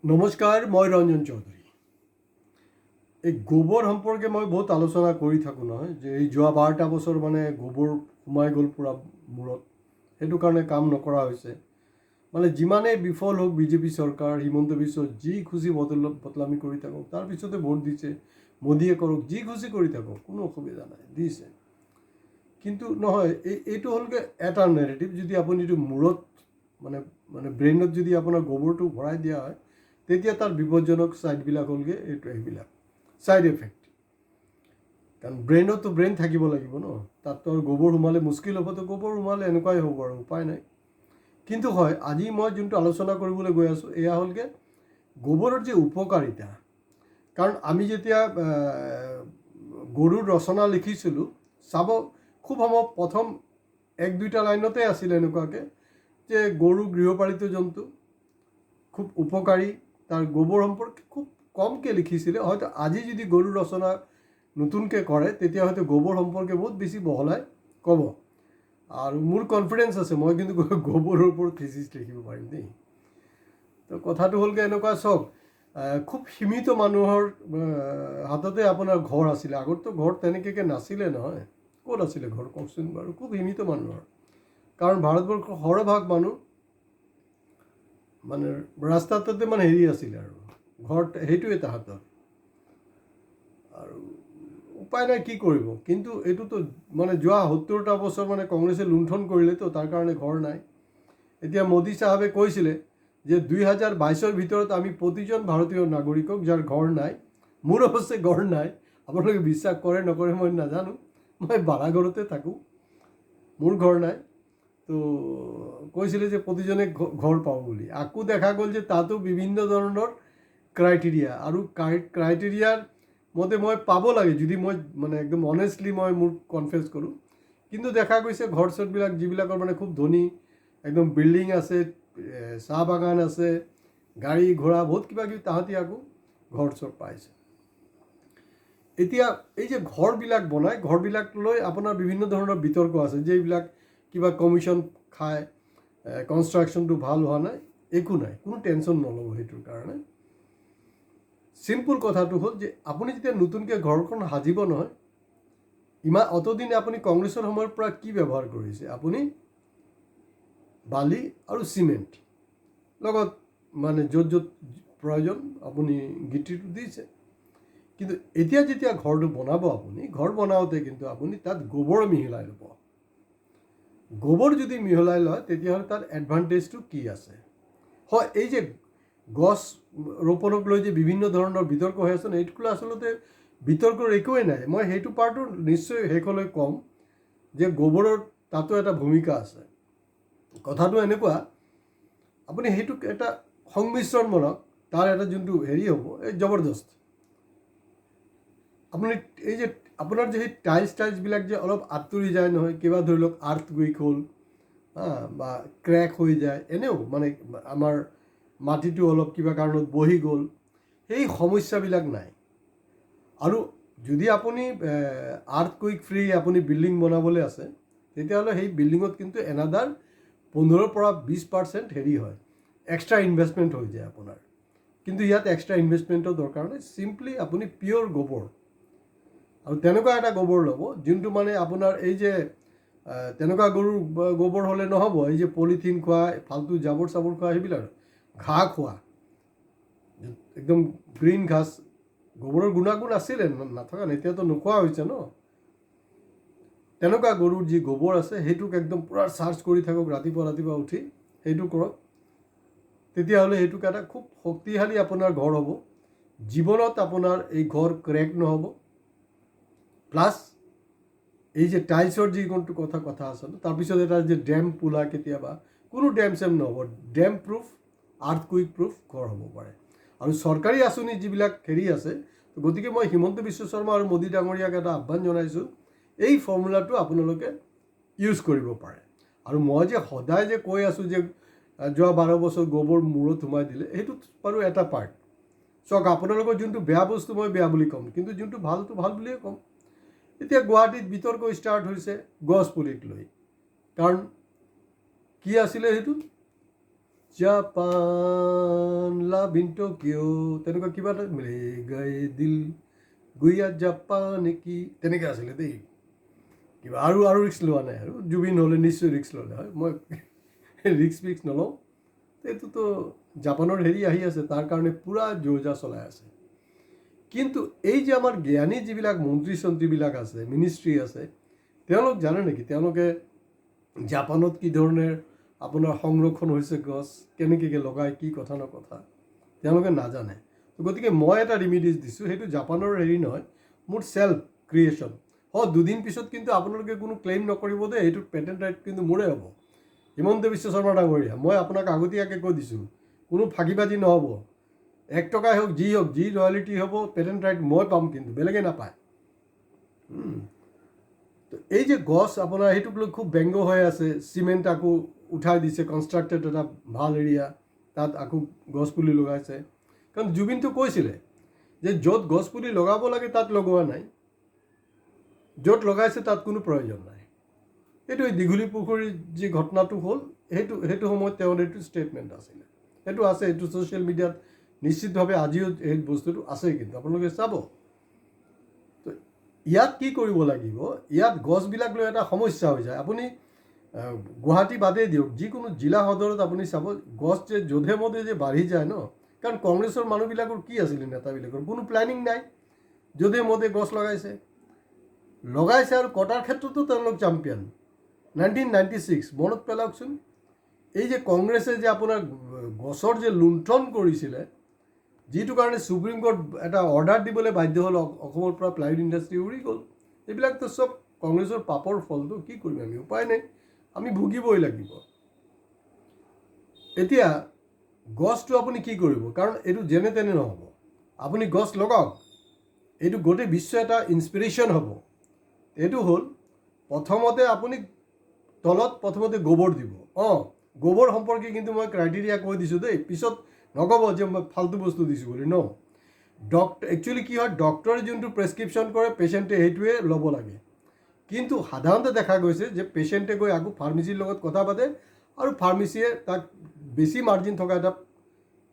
নমস্কাৰ, মই ৰঞ্জন চৌধুৰী। এই গোবৰ সম্পৰ্কে মই বহুত আলোচনা কৰি থাকোঁ নহয়, যে এই যোৱা 12টা বছৰ মানে গোবৰ সোমাই গ'ল পূৰা মূৰত, সেইটো কাৰণে কাম নকৰা হৈছে। মানে যিমানেই বিফল হওক বিজেপি চৰকাৰ, হিমন্ত বিশ্ব যি খুচি বদলামি কৰি থাকক, তাৰপিছতে ভোট দিছে, মোদীয়ে কৰক, যি খুচি কৰি থাকক, কোনো অসুবিধা নাই, দিছে। কিন্তু নহয়, এইটো হ'লগৈ এটা নেৰেটিভ। যদি আপুনি এইটো মূৰত মানে মানে ব্ৰেইনত যদি আপোনাৰ গোবৰটো ভৰাই দিয়া হয়, তেতিয়া তাৰ বিপদজনক ছাইডবিলাক হ'লগৈ সেইবিলাক ছাইড এফেক্ট। কাৰণ ব্ৰেইনতো ব্ৰেইন থাকিব লাগিব ন, তাততো আৰু গোবৰ সোমালে মুস্কিল হ'ব, তো গোবৰ সোমালে এনেকুৱাই হ'ব আৰু উপায় নাই। কিন্তু হয়, আজি মই যোনটো আলোচনা কৰিবলৈ গৈ আছোঁ, এয়া হ'লগৈ গোবৰৰ যে উপকাৰিতা। কাৰণ আমি যেতিয়া গৰুৰ ৰচনা লিখিছিলোঁ, চাব খুব সময় প্ৰথম 1-2টা লাইনতে আছিলে এনেকুৱাকৈ যে গৰু গৃহপালিত জন্তু, খুব উপকাৰী, তাৰ গোবৰ সম্পৰ্কে খুব কমকৈ লিখিছিলে। হয়তো আজি যদি গৰুৰ ৰচনা নতুনকৈ কৰে, তেতিয়া হয়তো গোবৰ সম্পৰ্কে বহুত বেছি বহলাই ক'ব। আৰু মোৰ কনফিডেঞ্চ আছে, মই কিন্তু গোবৰৰ ওপৰত থিচিছ লিখিব পাৰিম দেই। তো কথাটো হ'লগৈ এনেকুৱা, চাওক, খুব সীমিত মানুহৰ হাততে আপোনাৰ ঘৰ আছিলে। আগততো ঘৰ তেনেকৈ নাছিলে নহয়, ক'ত আছিলে ঘৰ কওকচোন বাৰু? খুব সীমিত মানুহৰ। কাৰণ ভাৰতবৰ্ষৰ সৰহভাগ মানুহ মানে ৰাস্তাটোতে মানে আছিলে আৰু ঘৰত, সেইটোৱে তাহাঁতৰ। আৰু উপায় নাই, কি কৰিব। কিন্তু এইটোতো মানে যোৱা 70টা বছৰ মানে কংগ্ৰেছে লুণ্ঠন কৰিলেতো, তাৰ কাৰণে ঘৰ নাই। এতিয়া মোদী চাহাবে কৈছিলে যে 2022ৰ ভিতৰত আমি প্ৰতিজন ভাৰতীয় নাগৰিকক যাৰ ঘৰ নাই, মোৰ অৱশ্যে ঘৰ নাই, আপোনালোকে বিশ্বাস কৰে নকৰে মই নাজানো, মই ভাড়াঘৰতে থাকোঁ, মোৰ ঘৰ নাই। তো কৈছিলে যে প্ৰতিজনে ঘৰ পাব বুলি। আকৌ দেখা গ'ল যে তাতো বিভিন্ন ধৰণৰ ক্ৰাইটেৰিয়া, আৰু ক্ৰাইটেৰিয়াৰ মতে মই পাব লাগে, যদি মই মানে একদম অনেষ্টলি মই মোৰ কনফেছ কৰোঁ। কিন্তু দেখা গৈছে ঘৰ চৰবিলাক যিবিলাকৰ মানে খুব ধনী, একদম বিল্ডিং আছে, চাহ বাগান আছে, গাড়ী ঘোঁৰা বহুত কিবা কিবি, তাহাঁতি আকৌ ঘৰ চৰ পাইছে। এতিয়া এই যে ঘৰবিলাক বনায়, ঘৰবিলাক লৈ আপোনাৰ বিভিন্ন ধৰণৰ বিতৰ্ক আছে, যে এইবিলাক কিবা কমিশ্যন খায়, কনষ্ট্ৰাকশ্যনটো ভাল হোৱা নাই। একো নাই, কোনো টেনশ্যন নল'ব সেইটোৰ কাৰণে। চিম্পুল কথাটো হ'ল যে আপুনি যেতিয়া নতুনকৈ ঘৰখন সাজিব নহয়, অতদিনে আপুনি কংগ্ৰেছৰ সময়ৰ পৰা কি ব্যৱহাৰ কৰিছে? আপুনি বালি আৰু চিমেণ্ট লগত মানে য'ত য'ত প্ৰয়োজন আপুনি গিটিটো দিছে। কিন্তু এতিয়া যেতিয়া ঘৰটো বনাব, আপুনি ঘৰ বনাওঁতে কিন্তু আপুনি তাত গোবৰ মিহলাই ল'ব। গোবৰ যদি মিহলাই লয়, তেতিয়াহ'লে তাৰ এডভান্টেজটো কি আছে? হয়, এই যে গছ ৰোপণক লৈ যে বিভিন্ন ধৰণৰ বিতৰ্ক হৈ আছে, এইটোলৈ আচলতে বিতৰ্কৰ একোৱেই নাই। মই সেইটো পাৰ্টটো নিশ্চয় শেষলৈ ক'ম যে গোবৰৰ তাতো এটা ভূমিকা আছে। কথাটো এনেকুৱা, আপুনি সেইটোক এটা সংমিশ্ৰণ বনাওক, তাৰ এটা যোনটো হ'ব, এই জবৰদস্ত। আপুনি এই যে আপোনাৰ যে সেই টাইলছবিলাক যে অলপ আঁতৰি যায় নহয়, কিবা ধৰি লওক আৰ্থকুইক হ'ল, বা ক্ৰেক হৈ যায়, এনেও মানে আমাৰ মাটিটো অলপ কিবা কাৰণত বহি গ'ল, সেই সমস্যাবিলাক নাই। আৰু যদি আপুনি আৰ্থকুইক ফ্ৰী আপুনি বিল্ডিং বনাবলৈ আছে, তেতিয়াহ'লে সেই বিল্ডিঙত কিন্তু এনাদাৰ 15-20% হয়, এক্সট্ৰা ইনভেষ্টমেণ্ট হৈ যায় আপোনাৰ। কিন্তু ইয়াত এক্সট্ৰা ইনভেষ্টমেণ্টৰ দৰকাৰ নাই, চিম্পলি আপুনি পিয়'ৰ গোবৰ, আৰু তেনেকুৱা এটা গোবৰ ল'ব যোনটো মানে আপোনাৰ এই যে তেনেকুৱা গৰুৰ গোবৰ হ'লে নহ'ব, এই যে পলিথিন খোৱা, ফাল্টু জাবৰ চাবৰ খোৱা, সেইবিলাক ঘাঁহ খোৱা, একদম গ্ৰীণ ঘাঁহ। গোবৰৰ গুণাগুণ আছিলে, নথকা নাই, এতিয়াতো নোখোৱা হৈছে ন। তেনেকুৱা গৰুৰ যি গোবৰ আছে, সেইটোক একদম পূৰা চাৰ্জ কৰি থাকক ৰাতিপুৱা উঠি, সেইটো কৰক। তেতিয়াহ'লে সেইটোক এটা খুব শক্তিশালী আপোনাৰ ঘৰ হ'ব। জীৱনত আপোনাৰ এই ঘৰ ক্ৰেক নহ'ব। প্লাছ এই যে টাইলছৰ যি কোনটো কথা আছে, তাৰপিছত এটা যে ডেম পোলা, কেতিয়াবা কোনো ডেম চেম নহ'ব, ডেম প্ৰুফ, আৰ্থকুইক প্ৰুফ ঘৰ হ'ব পাৰে। আৰু চৰকাৰী আঁচনি যিবিলাক আছে, গতিকে মই হিমন্ত বিশ্ব শৰ্মা আৰু মোদী ডাঙৰীয়াক এটা আহ্বান জনাইছোঁ, এই ফৰ্মুলাটো আপোনালোকে ইউজ কৰিব পাৰে। আৰু মই যে সদায় যে কৈ আছোঁ যে যোৱা 12 বছৰ গোবৰ মূৰত সোমাই দিলে, সেইটোত বাৰু এটা পাৰ্ট। চাওক, আপোনালোকৰ যোনটো বেয়া বস্তু মই বেয়া বুলি ক'ম, কিন্তু যোনটো ভালটো ভাল বুলিয়ে ক'ম। এতিয়া গুৱাহাটীত বিতৰ্ক ষ্টাৰ্ট হৈছে গছ পুলিক লৈ। কাৰণ কি আছিলে সেইটো? জাপান লা বিন্টো কিয় তেনেকুৱা কিবা এটা মিলে গাই দিল গুইয়া জাপা নেকি তেনেকৈ আছিলে দেই কিবা আৰু ৰিক্স লোৱা নাই আৰু জুবিন হ'লে নিশ্চয় ৰিক্স ল'লে হয় মই ৰিক্স নলওঁ এইটোতো জাপানৰ হেৰি আহি আছে তাৰ কাৰণে পূৰা জোৰজা চলাই আছে কিন্তু এই যে আমাৰ জ্ঞানী যিবিলাক মন্ত্ৰী চন্ত্ৰীবিলাক আছে মিনিষ্ট্ৰী আছে তেওঁলোক জানে নেকি তেওঁলোকে জাপানত কি ধৰণে আপোনাৰ সংৰক্ষণ হৈছে গছ কেনেকৈ লগায় কি কথা নকথা তেওঁলোকে নাজানে গতিকে মই এটা ৰিমিডিজ দিছোঁ সেইটো জাপানৰ হেৰি নহয় মোৰ চেল্ফ ক্ৰিয়েশ্যন দুদিন পিছত কিন্তু আপোনালোকে কোনো ক্লেইম নকৰিব দেই এইটো পেটেণ্ট ৰাইট কিন্তু মোৰে হ'ব হিমন্ত বিশ্ব শৰ্মা ডাঙৰীয়া মই আপোনাক আগতীয়াকৈ কৈ দিছোঁ কোনো ফাঁকিবাজি নহ'ব 1 টকাই হওক যি ৰয়েলিটি হ'ব পেটেণ্ট ৰাইট মই পাম কিন্তু বেলেগে নাপায় তো এই যে গছ আপোনাৰ সেইটোক লৈ খুব ব্যংগ হৈ আছে চিমেণ্ট আকৌ উঠাই দিছে কনষ্ট্ৰাক্টেড এটা ভাল এৰিয়া তাত আকৌ গছপুলি লগাইছে কাৰণ জুবিনটো কৈছিলে যে য'ত গছপুলি লগাব লাগে তাত লগোৱা নাই য'ত লগাইছে তাত কোনো প্ৰয়োজন নাই এইটো দীঘলী পুখুৰীৰ যি ঘটনাটো হ'ল সেইটো সময়ত তেওঁৰ এইটো ষ্টেটমেণ্ট আছিলে সেইটো আছে এইটো ছ'চিয়েল মিডিয়াত নিশ্চিতভাৱে আজিও এই বস্তুটো আছে কিন্তু আপোনালোকে চাব তো ইয়াত কি কৰিব লাগিব ইয়াত গছবিলাক লৈ এটা সমস্যা হৈ যায় আপুনি গুৱাহাটী বাদেই দিয়ক যিকোনো জিলা সদৰত আপুনি চাব গছ যে যধে মধে যে বাঢ়ি যায় ন কাৰণ কংগ্ৰেছৰ মানুহবিলাকৰ কি আছিলে নেতাবিলাকৰ কোনো প্লেনিং নাই যধে মধে গছ লগাইছে আৰু কটাৰ ক্ষেত্ৰতো তেওঁলোক চেম্পিয়ন 1996 মনত পেলাওকচোন এই যে কংগ্ৰেছে যে আপোনাৰ গছৰ যে লুণ্ঠন কৰিছিলে যিটো কাৰণে সুপ্ৰিম কোৰ্ট এটা অৰ্ডাৰ দিবলৈ বাধ্য হ'ল অসমৰ পৰা প্লাইউড ইণ্ডাষ্ট্ৰি উৰি গ'ল এইবিলাকতো চব কংগ্ৰেছৰ পাপৰ ফলটো কি কৰিম আমি উপায় নাই আমি ভুগিবই লাগিব এতিয়া গছটো আপুনি কি কৰিব কাৰণ এইটো যেনে তেনে নহ'ব আপুনি গছ লগাওক এইটো গোটেই বিশ্ব এটা ইনস্পিৰেশ্যন হ'ব এইটো হ'ল প্ৰথমতে আপুনি তলত প্ৰথমতে গোবৰ দিব গোবৰ সম্পৰ্কে কিন্তু মই ক্ৰাইটেৰিয়া কৈ দিছোঁ দেই পিছত নক'ব যে মই ফাল্টু বস্তু দিছোঁ বুলি ন একচুৱেলি কি হয় ডক্টৰে যোনটো প্ৰেছক্ৰিপশ্যন কৰে পেচেণ্টে সেইটোৱে ল'ব লাগে কিন্তু সাধাৰণতে দেখা গৈছে যে পেচেণ্টে গৈ আকৌ ফাৰ্মাচীৰ লগত কথা পাতে আৰু ফাৰ্মাচীয়ে তাক বেছি মাৰ্জিন থকা এটা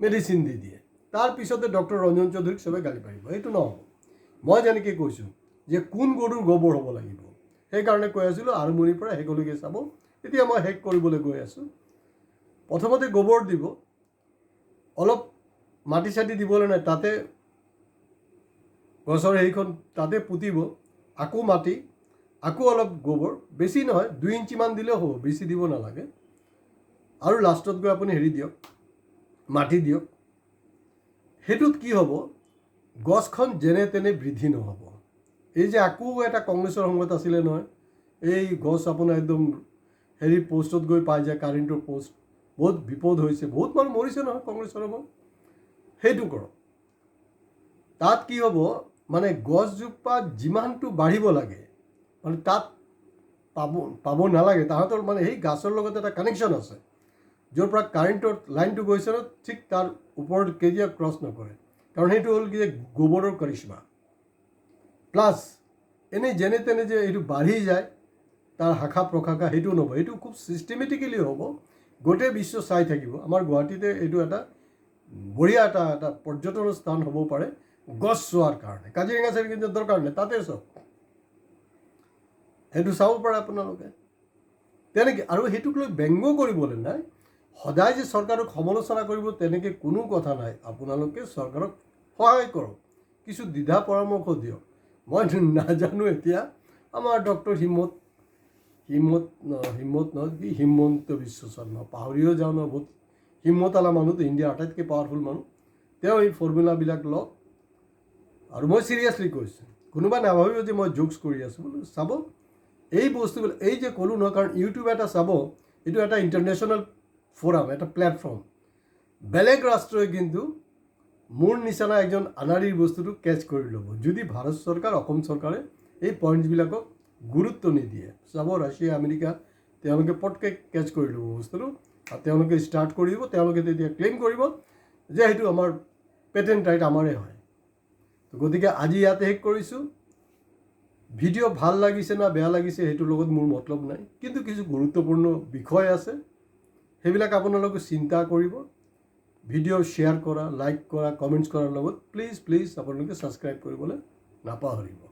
মেডিচিন দি দিয়ে তাৰপিছতে ডক্টৰ ৰঞ্জন চৌধুৰীক চবে গালি পাৰিব এইটো নহ'ব মই যেনেকৈ কৈছোঁ যে কোন গৰুৰ গোবৰ হ'ব লাগিব সেইকাৰণে কৈ আছিলোঁ আৰম্ভণিৰ পৰা শেষলৈকে চাব এতিয়া মই শেষ কৰিবলৈ গৈ আছোঁ প্ৰথমতে গোবৰ দিব অলপ মাটি চাটি দিবলৈ নাই তাতে গছৰ হেৰিখন তাতে পুতিব আকৌ মাটি আকৌ অলপ গোবৰ বেছি নহয় 2 ইঞ্চিমান দিলেও হ'ব বেছি দিব নালাগে আৰু লাষ্টত গৈ আপুনি হেৰি দিয়ক মাটি দিয়ক সেইটোত কি হ'ব গছখন যেনে তেনে বৃদ্ধি নহ'ব এই যে আকৌ এটা কংগ্ৰেছৰ সময়ত আছিলে নহয় এই গছ আপোনাৰ একদম হেৰি পোষ্টত গৈ পাই যায় কাৰেণ্টৰ পোষ্ট বহুত বিপদ হৈছে বহুত মানুহ মৰিছে নহয় কংগ্ৰেছৰ সময়ত সেইটো কৰক তাত কি হ'ব মানে গছজোপা যিমানটো বাঢ়িব লাগে মানে তাত পাব নালাগে তাহাঁতৰ মানে সেই গাছৰ লগত এটা কানেকশ্যন আছে য'ৰ পৰা কাৰেণ্টৰ লাইনটো গৈছে ন ঠিক তাৰ ওপৰত কেতিয়াও ক্ৰছ নকৰে কাৰণ সেইটো হ'ল কি যে গোবৰৰ কৰিশ্মা প্লাছ এনেই যেনে তেনে যে এইটো বাঢ়ি যায় তাৰ শাখা প্ৰশাখা সেইটো নহ'ব এইটো খুব ছিষ্টেমেটিকেলি হ'ব গোটেই বিশ্ব চাই থাকিব আমাৰ গুৱাহাটীতে এইটো এটা বঢ়িয়া এটা পৰ্যটনৰ স্থান হ'ব পাৰে গছ চোৱাৰ কাৰণে কাজিৰঙা চাৰিঙীৰ দৰকাৰ নাই তাতে চাওক সেইটো চাব পাৰে আপোনালোকে তেনেকৈ আৰু সেইটোক লৈ ব্যংগ কৰিবলৈ নাই সদায় যে চৰকাৰক সমালোচনা কৰিব তেনেকৈ কোনো কথা নাই আপোনালোকে চৰকাৰক সহায় কৰক কিছু দ্বিধা পৰামৰ্শ দিয়ক মই নাজানো এতিয়া আমাৰ ডক্টৰ হিমন্ত বিশ্ব শৰ্মা পাহৰিও যাওঁ ন বহুত হিম্মতালা মানুহটো ইণ্ডিয়াৰ আটাইতকৈ পাৱাৰফুল মানুহ তেওঁ এই ফৰ্মুলাবিলাক লওক আৰু মই চিৰিয়াছলি কৈছোঁ কোনোবা নাভাবিব যে মই জোকছ কৰি আছোঁ বোলো চাব এই বস্তুবিলাক এই যে ক'লোঁ ন কাৰণ ইউটিউব এটা চাব এইটো এটা ইণ্টাৰনেশ্যনেল ফ'ৰাম এটা প্লেটফৰ্ম বেলেগ ৰাষ্ট্ৰই কিন্তু মোৰ নিচিনা একজন আনাৰীৰ বস্তুটো কেচ কৰি ল'ব যদি ভাৰত চৰকাৰ অসম চৰকাৰে এই পইণ্টছবিলাকক গুৰুত্ব নিদিয়ে চাব ৰাছিয়া আমেৰিকা তেওঁলোকে পটকৈ কেচ কৰি ল'ব বস্তুটো আৰু তেওঁলোকে ষ্টাৰ্ট কৰিব তেওঁলোকে তেতিয়া ক্লেইম কৰিব যে সেইটো আমাৰ পেটেণ্ট ৰাইট আমাৰে হয় গতিকে আজি ইয়াতে শেষ কৰিছোঁ ভিডিঅ' ভাল লাগিছে না বেয়া লাগিছে সেইটোৰ লগত মোৰ মতলব নাই কিন্তু কিছু গুৰুত্বপূৰ্ণ বিষয় আছে সেইবিলাক আপোনালোকে চিন্তা কৰিব ভিডিঅ' শ্বেয়াৰ কৰা, লাইক কৰা, কমেণ্টছ কৰাৰ লগত প্লিজ আপোনালোকে ছাবস্ক্ৰাইব কৰিবলৈ নাপাহৰিব।